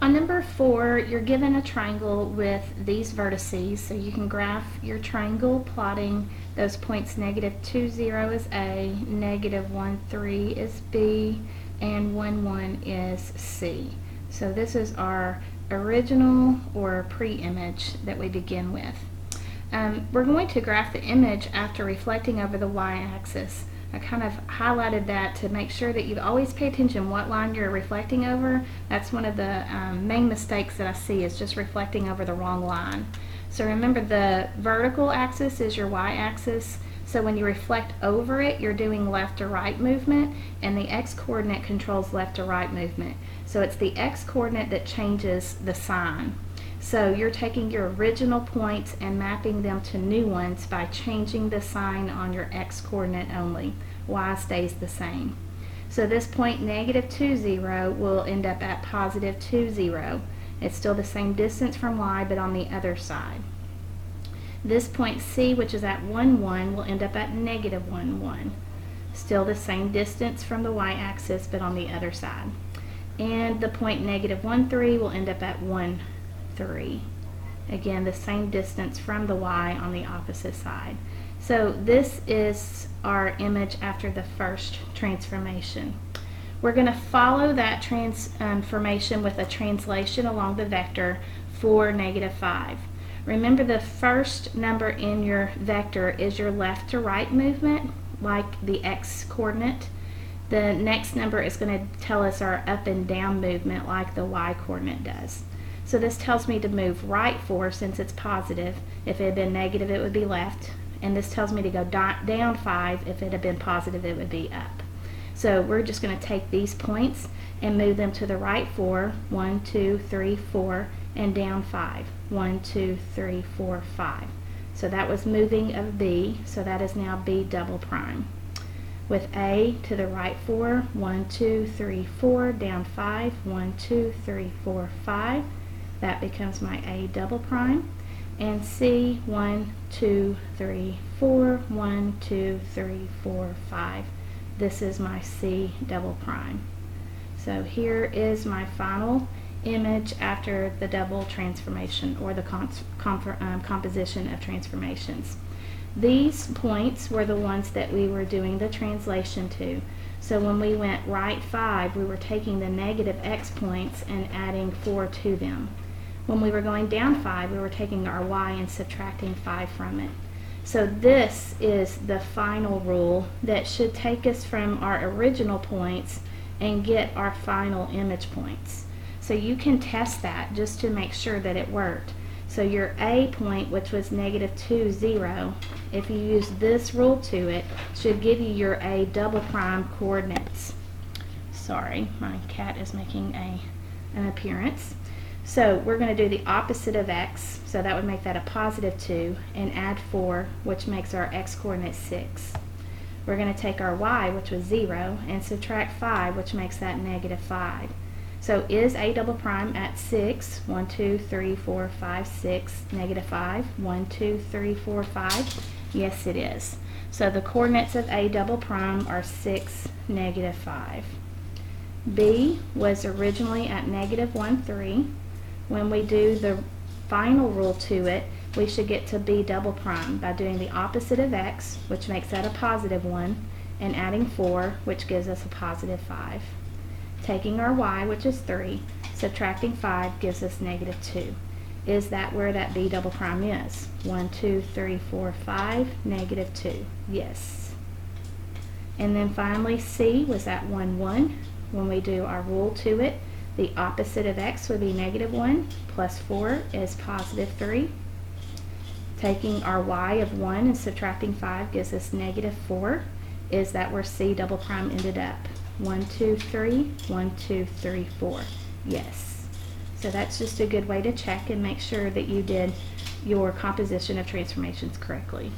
On number 4, you're given a triangle with these vertices, so you can graph your triangle plotting those points. -2, 0 is A, -1, 3 is B, and 1, 1 is C. So this is our original or pre-image that we begin with. We're going to graph the image after reflecting over the y-axis. I kind of highlighted that to make sure that you always pay attention what line you're reflecting over. That's one of the main mistakes that I see, is just reflecting over the wrong line. So remember, the vertical axis is your y-axis. So when you reflect over it, you're doing left to right movement, and the x-coordinate controls left to right movement. So it's the x-coordinate that changes the sign. So you're taking your original points and mapping them to new ones by changing the sign on your x-coordinate only. Y stays the same. So this point -2, 0 will end up at +2, 0. It's still the same distance from y, but on the other side. This point C, which is at 1, 1, will end up at -1, 1. Still the same distance from the y-axis, but on the other side. And the point -1, 3 will end up at 1, 3. Again, the same distance from the y on the opposite side. So this is our image after the first transformation. We're going to follow that transformation with a translation along the vector for -5. Remember, the first number in your vector is your left to right movement, like the x-coordinate. The next number is going to tell us our up and down movement, like the y-coordinate does. So this tells me to move right 4 since it's positive. If it had been negative, it would be left. And this tells me to go down 5. If it had been positive, it would be up. So we're just going to take these points and move them to the right 4, 1, 2, 3, 4, and down 5, 1, 2, 3, 4, 5. So that was moving of B, so that is now B double prime. With A to the right 4, 1, 2, 3, 4, down 5, 1, 2, 3, 4, 5. That becomes my A double prime. And C, 1, 2, 3, 4, 1, 2, 3, 4, 5. This is my C double prime. So here is my final image after the double transformation, or the composition of transformations. These points were the ones that we were doing the translation to. So when we went right 5, we were taking the negative x points and adding 4 to them. When we were going down 5, we were taking our y and subtracting 5 from it. So this is the final rule that should take us from our original points and get our final image points. So you can test that just to make sure that it worked. So your A point, which was -2, 0, if you use this rule to it, should give you your A double prime coordinates. Sorry, my cat is making an appearance. So we're going to do the opposite of x, so that would make that a +2, and add 4, which makes our x-coordinate 6. We're going to take our y, which was 0, and subtract 5, which makes that -5. So is A double prime at 6? 1, 2, 3, 4, 5, 6, -5. 1, 2, 3, 4, 5. Yes, it is. So the coordinates of A double prime are 6, -5. B was originally at -1, 3. When we do the final rule to it, we should get to B double prime by doing the opposite of x, which makes that a +1, and adding 4, which gives us a +5. Taking our y, which is 3, subtracting 5 gives us -2. Is that where that B double prime is? 1, 2, 3, 4, 5, -2. Yes. And then finally C was at 1, 1. When we do our rule to it, the opposite of x would be -1, plus 4 is +3. Taking our y of 1 and subtracting 5 gives us -4. Is that where C double prime ended up? 1, 2, 3, 1, 2, 3, 4. Yes. So that's just a good way to check and make sure that you did your composition of transformations correctly.